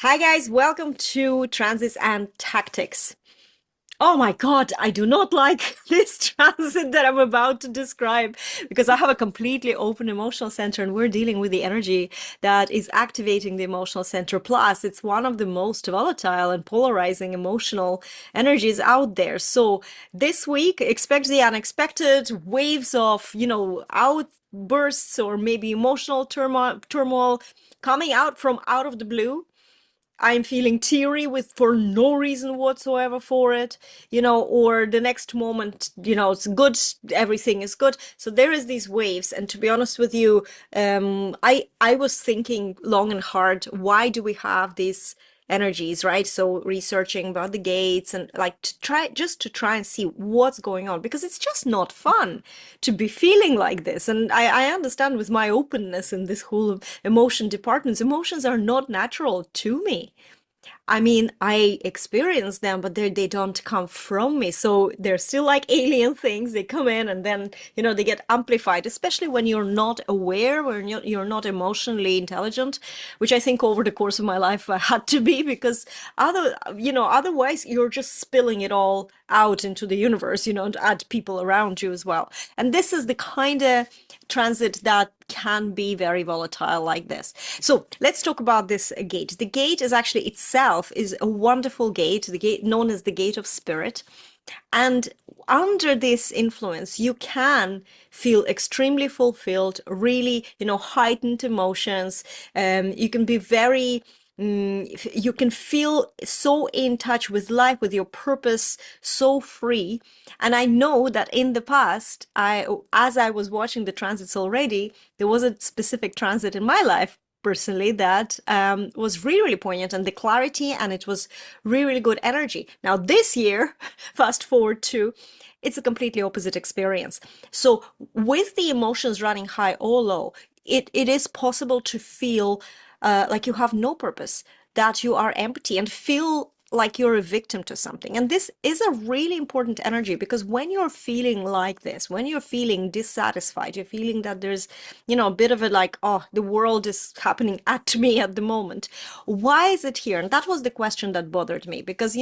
Hi guys, welcome to Transits and Tactics. Oh my God, I do not like this transit that I'm about to describe because I have a completely open emotional center and we're dealing with the energy that is activating the emotional center. Plus, it's one of the most volatile and polarizing emotional energies out there. So this week, expect the unexpected waves of, outbursts or maybe emotional turmoil coming out from out of the blue. I'm feeling teary with for no reason whatsoever for it, or the next moment, it's good, everything is good. So there is these waves, and to be honest with you, I was thinking long and hard, why do we have these energies, right? So researching about the gates and like to try and see what's going on because it's just not fun to be feeling like this. And I understand with my openness in this whole emotion departments, emotions are not natural to me. I mean, I experience them, but they don't come from me. So they're still like alien things. They come in and then, they get amplified, especially when you're not aware, when you're not emotionally intelligent, which I think over the course of my life I had to be because otherwise you're just spilling it all out into the universe, and at people around you as well. And this is the kind of transit that can be very volatile like this. So let's talk about this gate. The gate is actually itself is a wonderful gate, the gate known as the gate of spirit. And under this influence, you can feel extremely fulfilled, really, heightened emotions. You can be very you can feel so in touch with life, with your purpose, so free. And I know that in the past, as I was watching the transits already, there was a specific transit in my life personally that was really, really poignant and the clarity, and it was really, really good energy. Now, this year, fast forward to, it's a completely opposite experience. So, with the emotions running high or low, it is possible to feel like you have no purpose, that you are empty, and feel like you're a victim to something. And this is a really important energy because when you're feeling like this, when you're feeling dissatisfied, you're feeling that there's, a bit of a like, oh, the world is happening at me at the moment. Why is it here? And that was the question that bothered me because,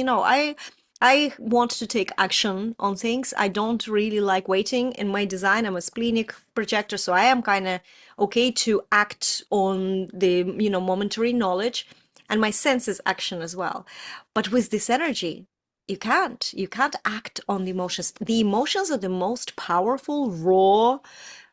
I want to take action on things. I don't really like waiting. In my design, I'm a splenic projector, so I am kind of okay to act on the, momentary knowledge, and my sense is action as well. But with this energy, you can't. You can't act on the emotions. The emotions are the most powerful, raw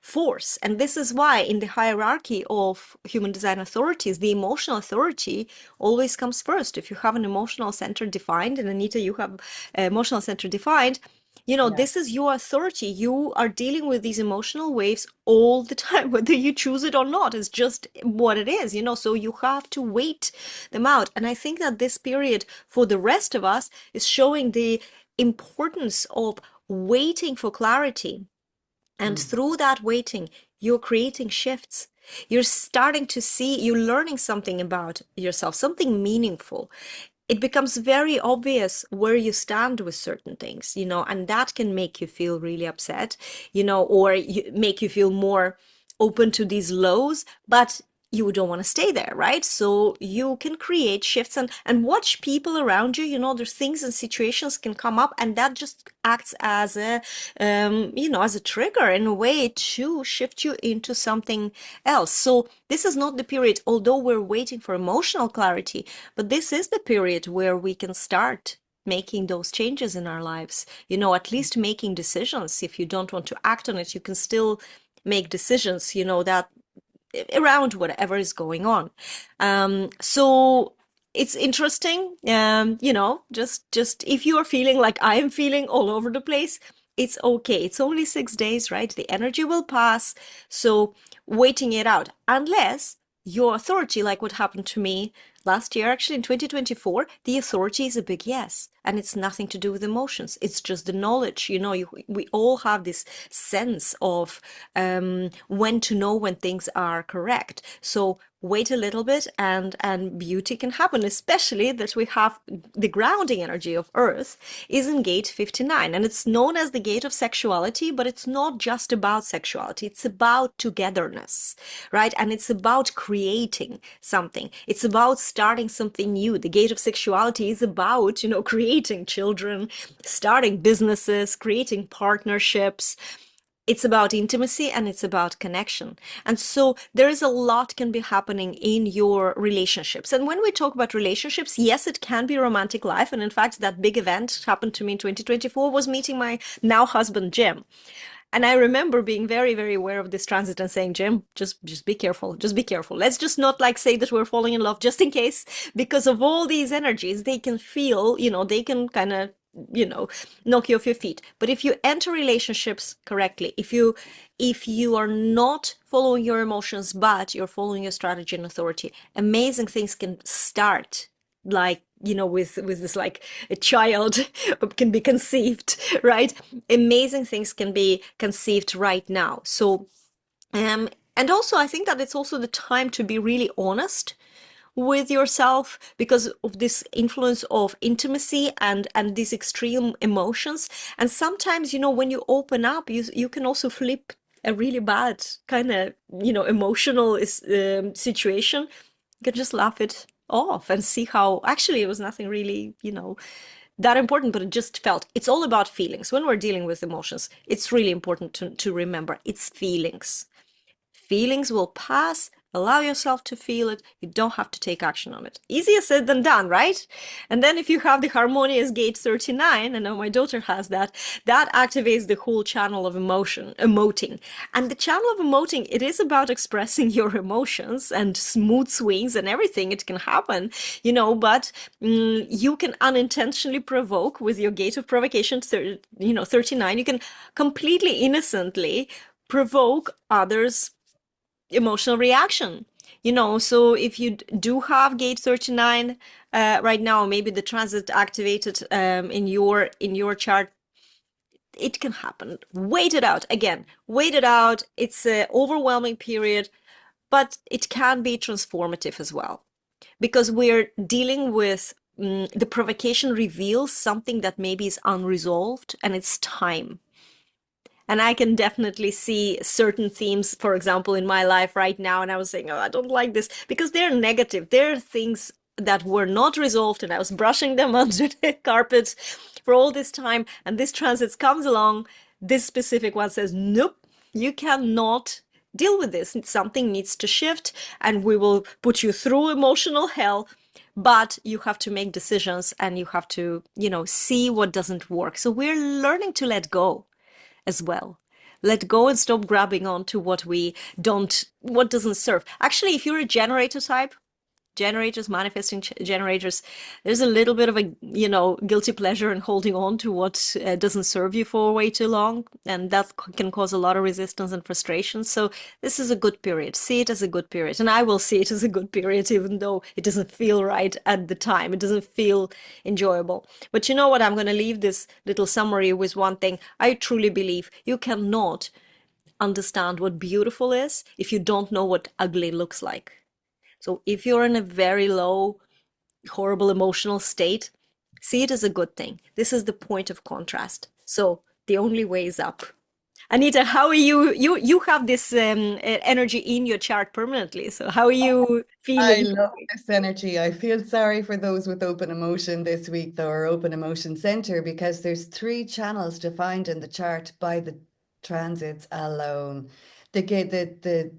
force. And this is why in the hierarchy of human design authorities, the emotional authority always comes first. If you have an emotional center defined, and Anita, you have emotional center defined, Yeah. this is your authority. You are dealing with these emotional waves all the time, whether you choose it or not. It's just what it is, so you have to wait them out. And I think that this period for the rest of us is showing the importance of waiting for clarity, and Mm. through that waiting, you're creating shifts. You're starting to see, you're learning something about yourself, something meaningful. It becomes very obvious where you stand with certain things, and that can make you feel really upset, or make you feel more open to these lows, but you don't want to stay there, right? So you can create shifts and watch people around you. There's things and situations can come up, and that just acts as a, as a trigger in a way to shift you into something else. So this is not the period, although we're waiting for emotional clarity, but this is the period where we can start making those changes in our lives, at least making decisions. If you don't want to act on it, you can still make decisions, that around whatever is going on. So it's interesting, just if you are feeling like I am feeling all over the place, it's okay. It's only 6 days, right? The energy will pass. So waiting it out, unless your authority, like what happened to me last year, actually in 2024, the authority is a big yes. And it's nothing to do with emotions. It's just the knowledge. We all have this sense of when to know when things are correct. So wait a little bit, and beauty can happen, especially that we have the grounding energy of earth is in gate 59, and it's known as the gate of sexuality, but it's not just about sexuality. It's about togetherness, right? And it's about creating something. It's about starting something new. The gate of sexuality is about, creating children, starting businesses, creating partnerships. It's about intimacy and it's about connection. And so there is a lot can be happening in your relationships. And when we talk about relationships, yes, it can be romantic life. And in fact, that big event happened to me in 2024 was meeting my now husband, Jim. And I remember being very, very aware of this transit and saying, Jim, just be careful. Just be careful. Let's just not like say that we're falling in love just in case, because of all these energies, they can feel, they can kind of, you know, knock you off your feet. But if you enter relationships correctly, if you are not following your emotions, but you're following your strategy and authority, amazing things can start like with this like a child can be conceived, right? Amazing things can be conceived right now. So and also I think that it's also the time to be really honest with yourself because of this influence of intimacy and these extreme emotions. And sometimes when you open up, you can also flip a really bad kind of emotional situation. You can just laugh it off and see how actually it was nothing really that important, but it just felt. It's all about feelings. When we're dealing with emotions, it's really important to remember it's feelings. Feelings will pass. Allow yourself to feel it. You don't have to take action on it. Easier said than done, right? And then if you have the harmonious gate 39, I know my daughter has that, that activates the whole channel of emoting. And the channel of emoting, it is about expressing your emotions and smooth swings and everything. It can happen, but you can unintentionally provoke with your gate of provocation, 39. You can completely innocently provoke others emotional reaction. So if you do have gate 39 right now, maybe the transit activated in your chart, it can happen. Wait it out. Again, wait it out. It's an overwhelming period, but it can be transformative as well because we're dealing with the provocation reveals something that maybe is unresolved, and it's time. And I can definitely see certain themes, for example, in my life right now. And I was saying, oh, I don't like this because they're negative. They're things that were not resolved, and I was brushing them under the carpet for all this time. And this transit comes along. This specific one says, nope, you cannot deal with this. Something needs to shift, and we will put you through emotional hell. But you have to make decisions and you have to, see what doesn't work. So we're learning to let go as well. Let go and stop grabbing on to what doesn't serve. Actually, if you're a generator type, generators, manifesting generators, there's a little bit of a, guilty pleasure in holding on to what doesn't serve you for way too long. And that can cause a lot of resistance and frustration. So this is a good period. See it as a good period. And I will see it as a good period, even though it doesn't feel right at the time. It doesn't feel enjoyable. But you know what? I'm going to leave this little summary with one thing. I truly believe you cannot understand what beautiful is if you don't know what ugly looks like. So if you're in a very low, horrible emotional state, see it as a good thing. This is the point of contrast. So the only way is up. Anita, how are you? You have this energy in your chart permanently. So how are you I feeling? love this energy. I feel sorry for those with open emotion this week, though, or open emotion center, because there's three channels defined in the chart by the transits alone. The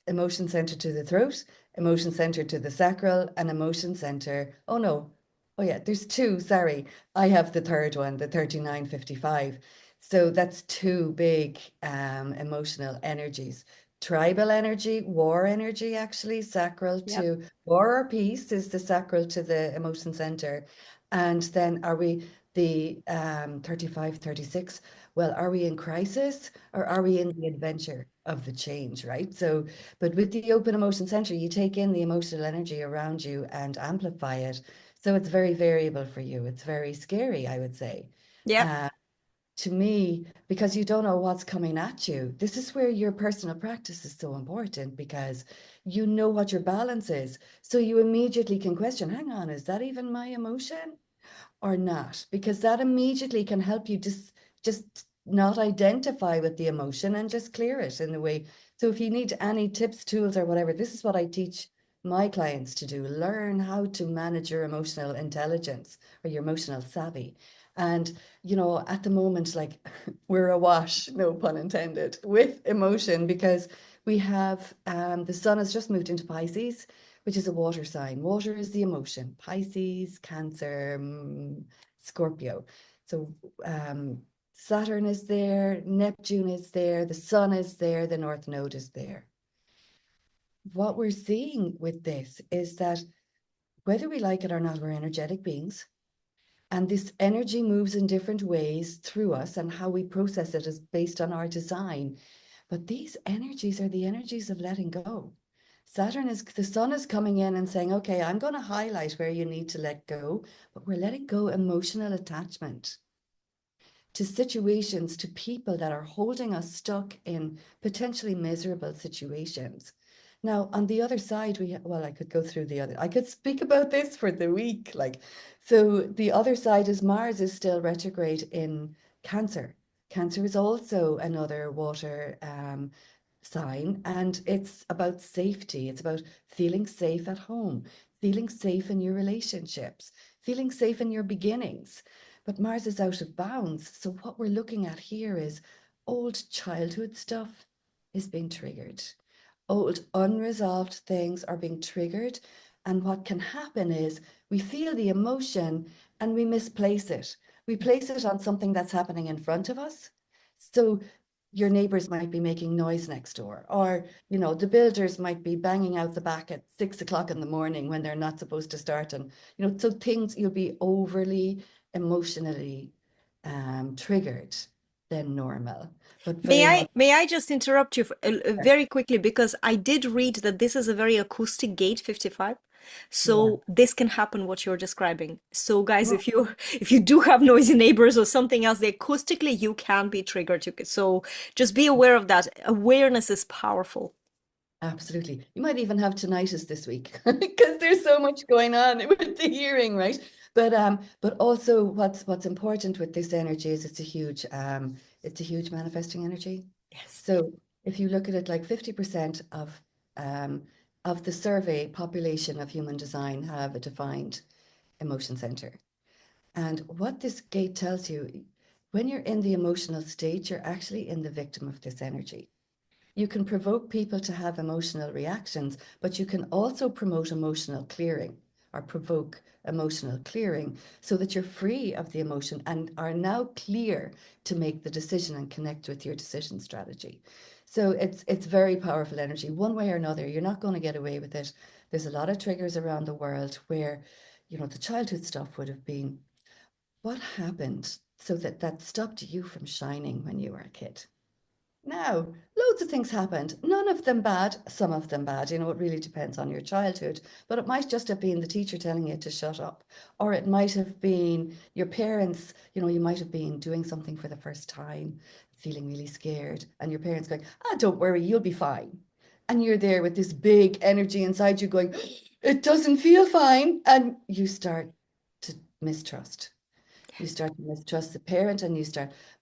emotion center to the throat, emotion center to the sacral, and emotion center. Oh no. Oh yeah, there's two. Sorry. I have the third one, the 3955. So that's two big emotional energies. Tribal energy, war energy, actually, sacral Yep. to war or peace is the sacral to the emotion center. And then are we the 35, 36? Well, are we in crisis or are we in the adventure of the change, right? So, but with the open emotion center, you take in the emotional energy around you and amplify it. So it's very variable for you. It's very scary, I would say. Yep. Uh, to me, because you don't know what's coming at you. This is where your personal practice is so important because you know what your balance is. So you immediately can question, hang on, is that even my emotion or not? Because that immediately can help you just not identify with the emotion and just clear it in a way. So if you need any tips, tools, or whatever, this is what I teach my clients to do. Learn how to manage your emotional intelligence or your emotional savvy. And, at the moment, like we're awash, no pun intended, with emotion because we have the sun has just moved into Pisces, which is a water sign. Water is the emotion. Pisces, Cancer, Scorpio. So Saturn is there, Neptune is there, the sun is there, the North Node is there. What we're seeing with this is that whether we like it or not, we're energetic beings. And this energy moves in different ways through us, and how we process it is based on our design. But these energies are the energies of letting go. The sun is coming in and saying, okay, I'm going to highlight where you need to let go, but we're letting go emotional attachment to situations, to people that are holding us stuck in potentially miserable situations. Now, on the other side, well, I could go through I could speak about this for the week. So the other side is Mars is still retrograde in Cancer. Cancer is also another water sign, and it's about safety. It's about feeling safe at home, feeling safe in your relationships, feeling safe in your beginnings. But Mars is out of bounds. So what we're looking at here is old childhood stuff is being triggered. Old unresolved things are being triggered. And what can happen is we feel the emotion and we misplace it. We place it on something that's happening in front of us. So your neighbors might be making noise next door, or the builders might be banging out the back at 6 o'clock in the morning when they're not supposed to start. And so things, you'll be overly emotionally triggered than normal, but May very I much. may I just interrupt you very quickly because I did read that this is a very acoustic gate 55. Yeah. So this can happen what you're describing. So guys, Oh, if you do have noisy neighbors or something else, they acoustically you can be triggered. So just be aware of that. Awareness is powerful. absolutely. You might even have tinnitus this week because there's so much going on with the hearing, right? But also what's important with this energy is it's a huge manifesting energy. Yes. So if you look at it, like 50% um of the survey population of human design have a defined emotion center. And what this gate tells you, when you're in the emotional state, you're actually in the victim of this energy. You can provoke people to have emotional reactions, but you can also promote emotional clearing or provoke emotional clearing so that you're free of the emotion and are now clear to make the decision and connect with your decision strategy. So it's very powerful energy. One way or another, you're not going to get away with it. There's a lot of triggers around the world where, the childhood stuff would have been what happened so that stopped you from shining when you were a kid. Now, loads of things happened. None of them bad, some of them bad. It really depends on your childhood. But it might just have been the teacher telling you to shut up. Or it might have been your parents, you might have been doing something for the first time, feeling really scared, and your parents going, don't worry, you'll be fine. And you're there with this big energy inside you going, it doesn't feel fine. And you start to mistrust. You start to mistrust the parent and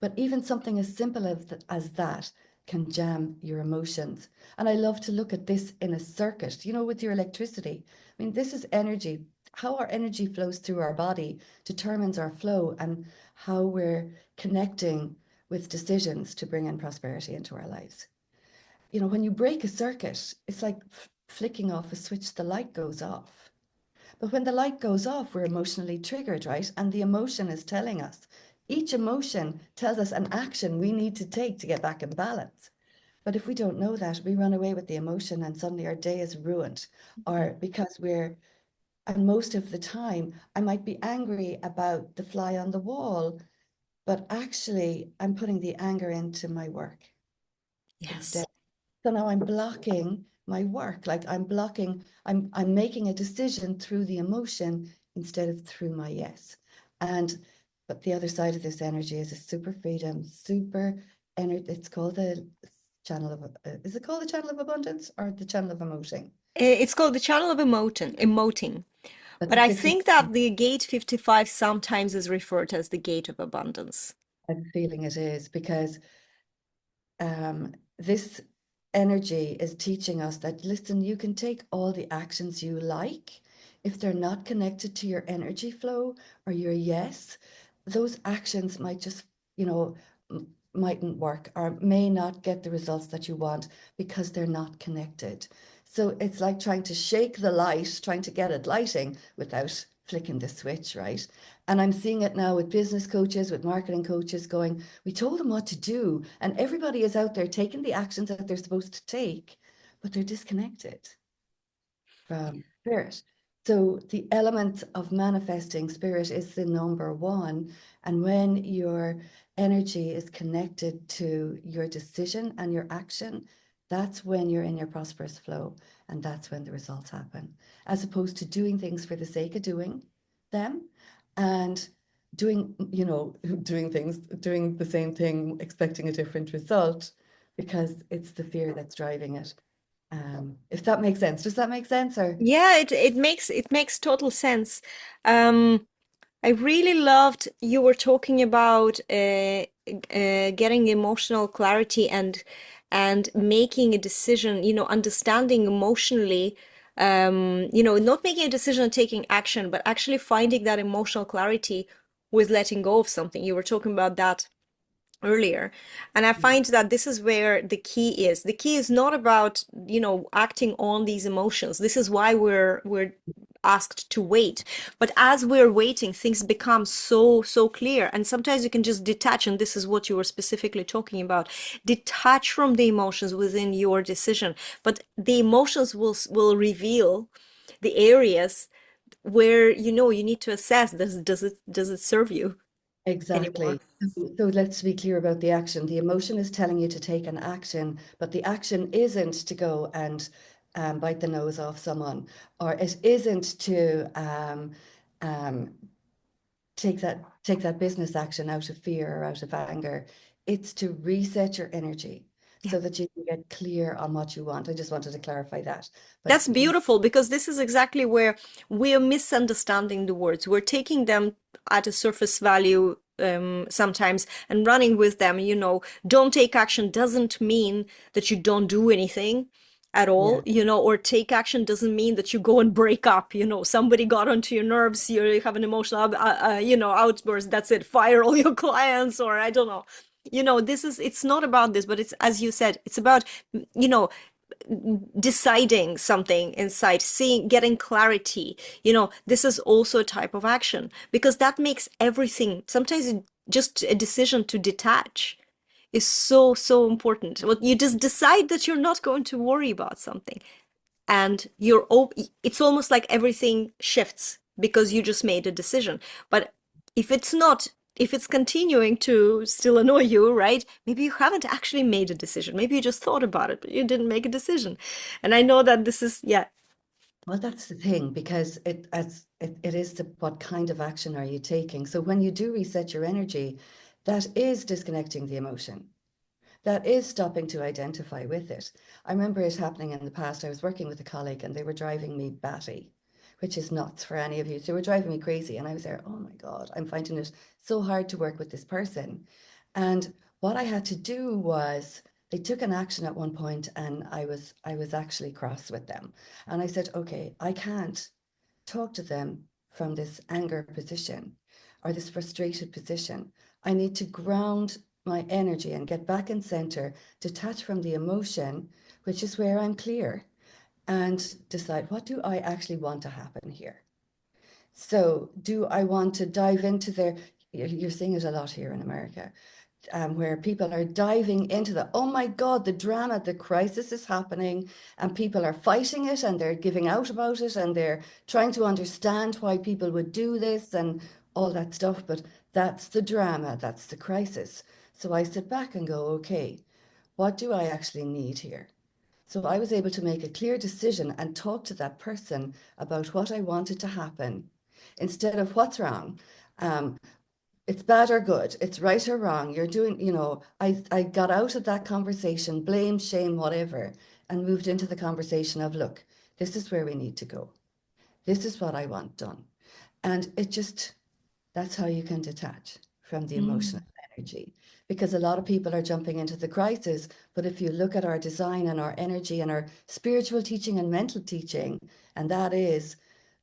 but even something as simple as that can jam your emotions. And I love to look at this in a circuit, with your electricity. I mean, this is energy. How our energy flows through our body determines our flow and how we're connecting with decisions to bring in prosperity into our lives. When you break a circuit, it's like flicking off a switch, the light goes off. But when the light goes off, we're emotionally triggered, right? And the emotion is telling us. Each emotion tells us an action we need to take to get back in balance. But if we don't know that, we run away with the emotion and suddenly our day is ruined. Or because and most of the time, I might be angry about the fly on the wall, but actually, I'm putting the anger into my work instead. Yes. So now I'm blocking my work. Like I'm making a decision through the emotion instead of through my yes. And but the other side of this energy is a super freedom, super energy. It's called the channel of is it called the channel of abundance or the channel of emoting? It's called the channel of emoting. That's But a I 50. think that the gate 55 sometimes is referred as the gate of abundance. I'm feeling it is because this. energy is teaching us that, listen, you can take all the actions you like. If they're not connected to your energy flow or your yes, those actions might just, you know, mightn't work or may not get the results that you want because they're not connected. So it's like trying to shake the light, trying to get it lighting without flicking the switch, right? And I'm seeing it now with business coaches, with marketing coaches going, we told them what to do, and everybody is out there taking the actions that they're supposed to take, but they're disconnected from spirit. So the element of manifesting spirit is the number one. And when your energy is connected to your decision and your action, that's when you're in your prosperous flow. And that's when the results happen, as opposed to doing things for the sake of doing them and doing, doing things, doing the same thing, expecting a different result because it's the fear that's driving it. If that makes sense. Does that make sense? Or Yeah, it makes total sense. Um, I really loved you were talking about getting emotional clarity and making a decision, understanding emotionally, not making a decision and taking action, but actually finding that emotional clarity with letting go of something. You were talking about that earlier. And I find that this is where the key is. The key is not about, acting on these emotions. This is why we're asked to wait. But as we're waiting, things become so clear. And sometimes you can just detach, and this is what you were specifically talking about. Detach from the emotions within your decision. But the emotions will reveal the areas where you need to assess, does it serve you anymore? exactly. So let's be clear about the action. The emotion is telling you to take an action, but the action isn't to go and bite the nose off someone, or it isn't to um, take that business action out of fear or out of anger. It's to reset your energy Yeah. so that you can get clear on what you want. I just wanted to clarify that. But That's beautiful because this is exactly where we are misunderstanding the words. We're taking them at a surface value sometimes and running with them. Don't take action doesn't mean that you don't do anything at yeah, all, or take action doesn't mean that you go and break up. Somebody got onto your nerves, you have an emotional, outburst. That's it. Fire all your clients, or I don't know. It's not about this, but it's, as you said, it's about, you know, deciding something inside, getting clarity. This is also a type of action because that makes everything, sometimes just a decision to detach is so important. Well, you just decide that you're not going to worry about something, and it's almost like everything shifts because you just made a decision. But if it's not, if it's continuing to still annoy you, right? Maybe you haven't actually made a decision. Maybe you just thought about it, but you didn't make a decision. And I know that this is, yeah. well, that's the thing because it is what kind of action are you taking? So when you do reset your energy, that is disconnecting the emotion. That is stopping to identify with it. I remember it happening in the past. I was working with a colleague and they were driving me batty, which is nuts for any of you. They were driving me crazy. And I was there, oh my God, I'm finding it so hard to work with this person. And what I had to do was they took an action at one point and I was actually cross with them. And I said, okay, I can't talk to them from this anger position or this frustrated position. I need to ground my energy and get back in center, detach from the emotion, which is where I'm clear, and decide what do I actually want to happen here. So, do I want to dive into their, you're seeing it a lot here in America, where people are diving into oh my God, the drama, the crisis is happening, and people are fighting it and they're giving out about it and they're trying to understand why people would do this and all that stuff. But that's the drama, that's the crisis. So I sit back and go, okay, what do I actually need here? So I was able to make a clear decision and talk to that person about what I wanted to happen instead of what's wrong. Um, it's bad or good, it's right or wrong. You're doing, I got out of that conversation, blame, shame, whatever, and moved into the conversation of, look, this is where we need to go. This is what I want done. And that's how you can detach from the emotional. energy, because a lot of people are jumping into the crisis. But if you look at our design and our energy and our spiritual teaching and mental teaching, and that is,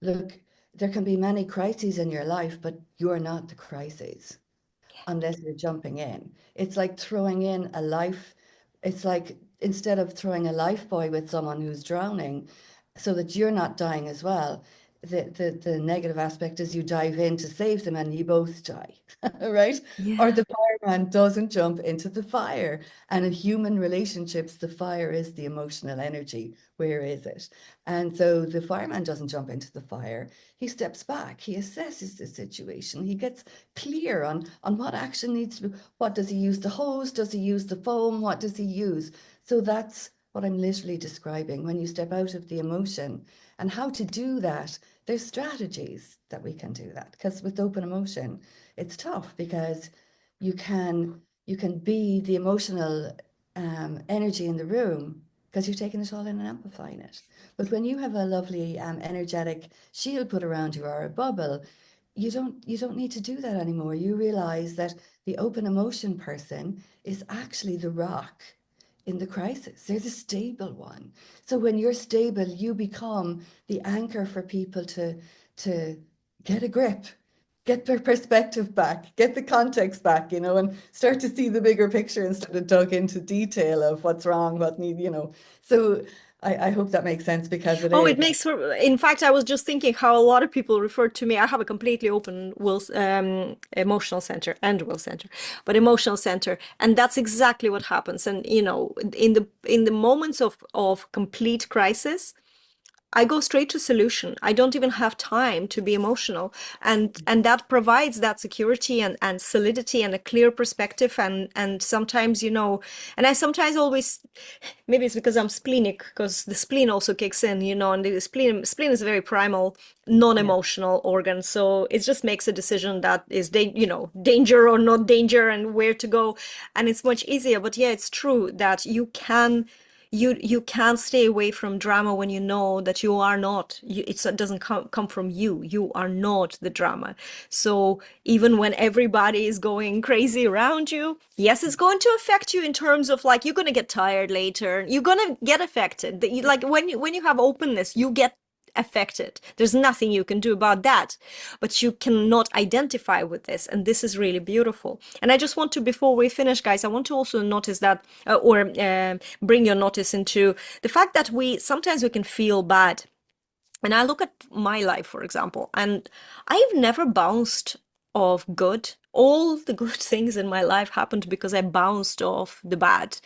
look, there can be many crises in your life, but you're not the crisis unless you're jumping in. It's like throwing in a life, it's like instead of throwing a life buoy with someone who's drowning so that you're not dying as well, the negative aspect is you dive in to save them and you both die, right? Or Yeah. the fireman doesn't jump into the fire. And in human relationships, the fire is the emotional energy. Where is it? And so the fireman doesn't jump into the fire. He steps back, he assesses the situation, he gets clear on what action needs to be, what does he use the hose, does he use the foam, what does he use? So that's what I'm literally describing when you step out of the emotion and how to do that. There's strategies that we can do that, because with open emotion it's tough because you can be the emotional energy in the room because you're taking it all in and amplifying it. But when you have a lovely energetic shield put around you or a bubble, you don't need to do that anymore. You realize that the open emotion person is actually the rock in the crisis. They're the stable one. So when you're stable, you become the anchor for people to get a grip, get their perspective back, get the context back, and start to see the bigger picture instead of dug into detail of what's wrong, what need. So I hope that makes sense because it Oh, is. it makes for, in fact, I was just thinking how a lot of people refer to me. I have a completely open emotional center and will center, but emotional center. And that's exactly what happens. And, in the moments of complete crisis, I go straight to solution. I don't even have time to be emotional. And that provides that security and solidity and a clear perspective. And sometimes, and I sometimes always, maybe it's because I'm splenic, because the spleen also kicks in, and the spleen is a very primal, Yeah, non-emotional organ. So it just makes a decision that is, danger or not danger and where to go. And it's much easier. But yeah, it's true that you can stay away from drama when you know that you are not it doesn't come from you. You are not the drama. So even when everybody is going crazy around you, yes, it's going to affect you in terms of, like, you're going to get tired later, you're going to get affected. Like when you have openness, you get affected. There's nothing you can do about that, but you cannot identify with this. And this is really beautiful. And I just want to, before we finish, guys, I want to also notice that, or bring your notice into the fact that sometimes we can feel bad. And I look at my life, for example, and I've never bounced off good. All the good things in my life happened because I bounced off the bad.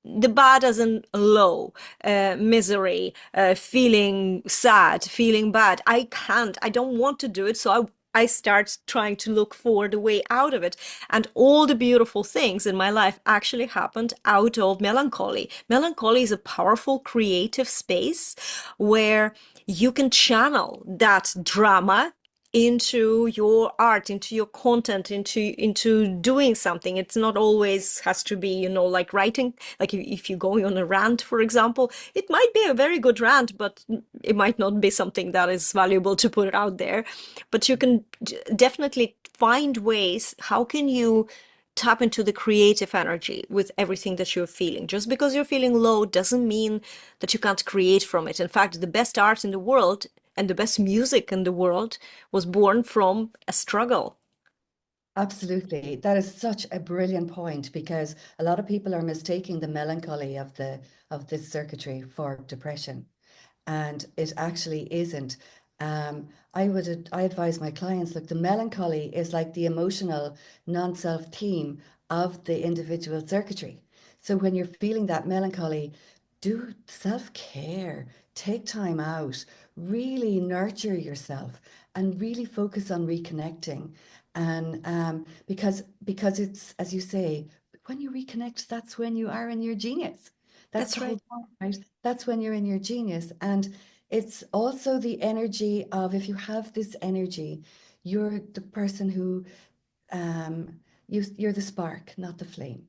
The bad as in low, misery, feeling sad, feeling bad. I don't want to do it. So I start trying to look for the way out of it. And all the beautiful things in my life actually happened out of melancholy. Melancholy is a powerful creative space where you can channel that drama into your art, into your content, into doing something. It's not always has to be, like writing. Like if you're going on a rant, for example, it might be a very good rant, but it might not be something that is valuable to put out there. But you can definitely find ways. How can you tap into the creative energy with everything that you're feeling? Just because you're feeling low doesn't mean that you can't create from it. In fact, the best art in the world and the best music in the world was born from a struggle. absolutely. That is such a brilliant point because a lot of people are mistaking the melancholy of this circuitry for depression, and it actually isn't. I advise my clients, look, the melancholy is like the emotional non-self theme of the individual circuitry. So when you're feeling that melancholy, do self-care, take time out, really nurture yourself, and really focus on reconnecting. And because it's, as you say, when you reconnect, that's when you are in your genius. That's That's the right. whole point, right? That's when you're in your genius. And it's also the energy of, if you have this energy, you're the person who you're the spark, not the flame.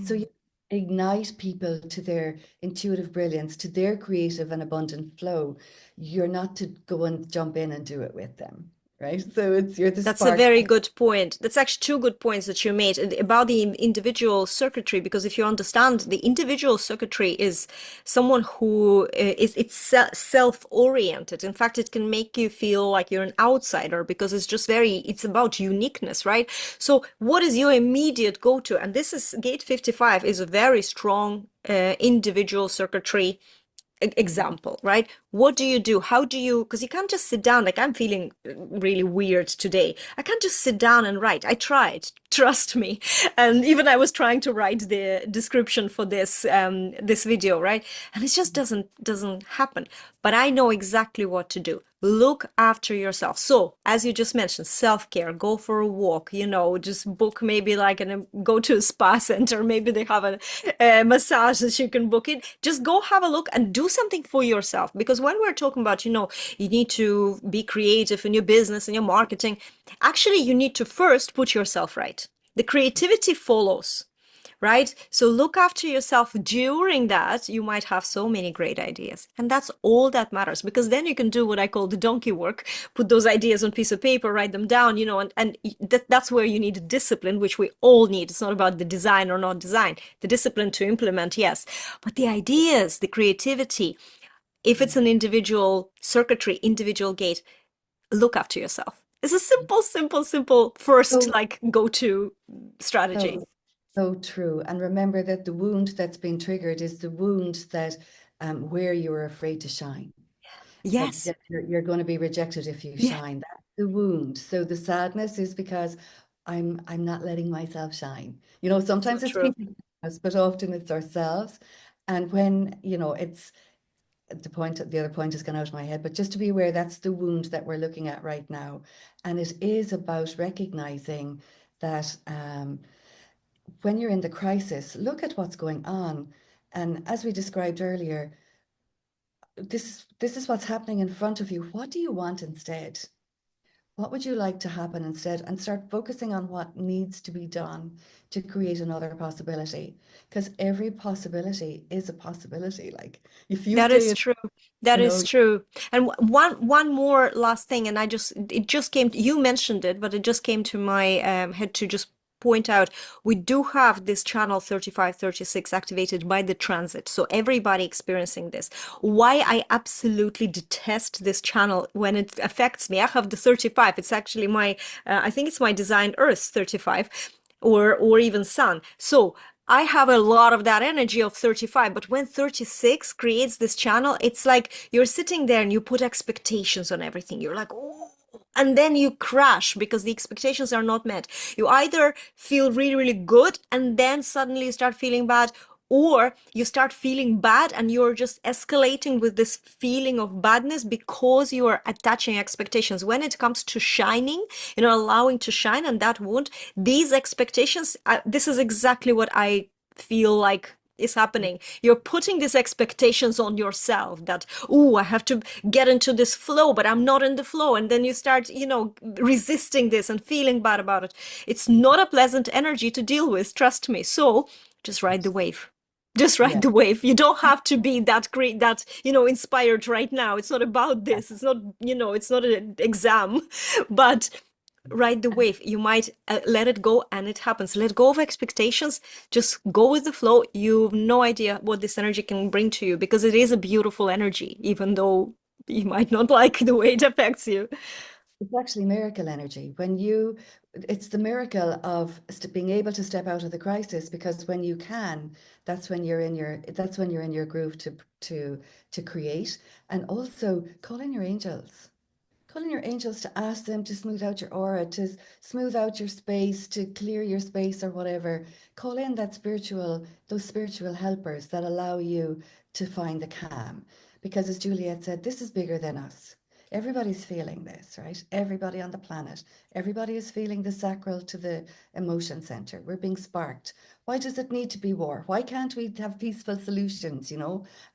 So Mm. you ignite people to their intuitive brilliance, to their creative and abundant flow. You're not to go and jump in and do it with them, right? So it's you're the That's a spark. very good point. That's actually two good points that you made about the individual circuitry, because if you understand the individual circuitry is someone who is it's self-oriented. In fact, it can make you feel like you're an outsider because it's about uniqueness, right? So what is your immediate go-to? And this is gate 55 is a very strong individual circuitry example, right? What do you do? How do you, because you can't just sit down, like I'm feeling really weird today. I can't just sit down and write. I tried, trust me. And even I was trying to write the description for this video, right? And it just doesn't happen. But I know exactly what to do. Look after yourself. So, as you just mentioned, self-care, go for a walk, just book maybe like go to a spa center. Maybe they have a massage that you can book it. Just go have a look and do something for yourself. Because when we're talking about, you need to be creative in your business and your marketing, actually, you need to first put yourself right. The creativity follows, right? So look after yourself during that. You might have so many great ideas. And that's all that matters, because then you can do what I call the donkey work, put those ideas on piece of paper, write them down, and that's where you need discipline, which we all need. It's not about the design or not design, the discipline to implement, yes. But the ideas, the creativity, if it's an individual circuitry, individual gate, look after yourself. It's a simple, simple, simple first So, like go-to strategy. so, so true. And remember that the wound that's been triggered is the wound that where you're afraid to shine. Yes. That you're going to be rejected if you Yeah. shine. That's the wound. So the sadness is because I'm not letting myself shine. So Sometimes it's true. people, but often it's ourselves. And when, it's the other point has gone out of my head, but just to be aware, that's the wound that we're looking at right now. And it is about recognizing that when you're in the crisis, look at what's going on. And as we described earlier, this is what's happening in front of you. What do you want instead? What would you like to happen instead? And start focusing on what needs to be done to create another possibility. Because every possibility is a possibility. Like if you That stay is in, true. That you is know, true. And one more last thing, and it just came, you mentioned it, but it just came to my head to just point out, we do have this channel 3536 activated by the transit. So everybody experiencing this. Why I absolutely detest this channel when it affects me. I have the 35. It's actually I think it's my design Earth 35, or even Sun. So I have a lot of that energy of 35, but when 36 creates this channel, it's like you're sitting there and you put expectations on everything. You're like, oh, and then you crash because the expectations are not met. You either feel really, really good and then suddenly you start feeling bad, or you start feeling bad and you're just escalating with this feeling of badness because you are attaching expectations. When it comes to shining, allowing to shine and that wound, these expectations, this is exactly what I feel like is happening. You're putting these expectations on yourself that, oh, I have to get into this flow, but I'm not in the flow. And then you start, resisting this and feeling bad about it. It's not a pleasant energy to deal with, trust me. So just ride the wave. Just ride yeah, the wave. You don't have to be that great, that, inspired right now. It's not about this. It's not, it's not an exam, but ride the wave. You might let it go and it happens. Let go of expectations. Just go with the flow. You have no idea what this energy can bring to you, because it is a beautiful energy, even though you might not like the way it affects you. it's actually miracle energy. It's the miracle of being able to step out of the crisis, because when you can, that's when you're in your groove to create. And also call in your angels. Calling your angels to ask them to smooth out your aura, to smooth out your space, to clear your space or whatever. Call in those spiritual helpers that allow you to find the calm. Because as Juliette said, this is bigger than us. Everybody's feeling this, right? Everybody on the planet. Everybody is feeling the sacral to the emotion center. We're being sparked. Why does it need to be war? Why can't we have peaceful solutions?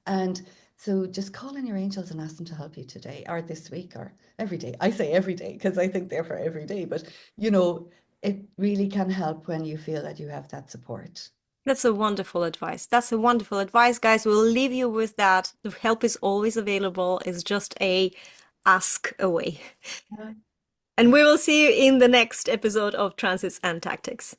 And so just call in your angels and ask them to help you today or this week or every day. I say every day because I think they're for every day, but you know, it really can help when you feel that you have that support. That's a wonderful advice. That's a wonderful advice, guys. We'll leave you with that. The help is always available. It's just a ask away. And we will see you in the next episode of Transits and Tactics.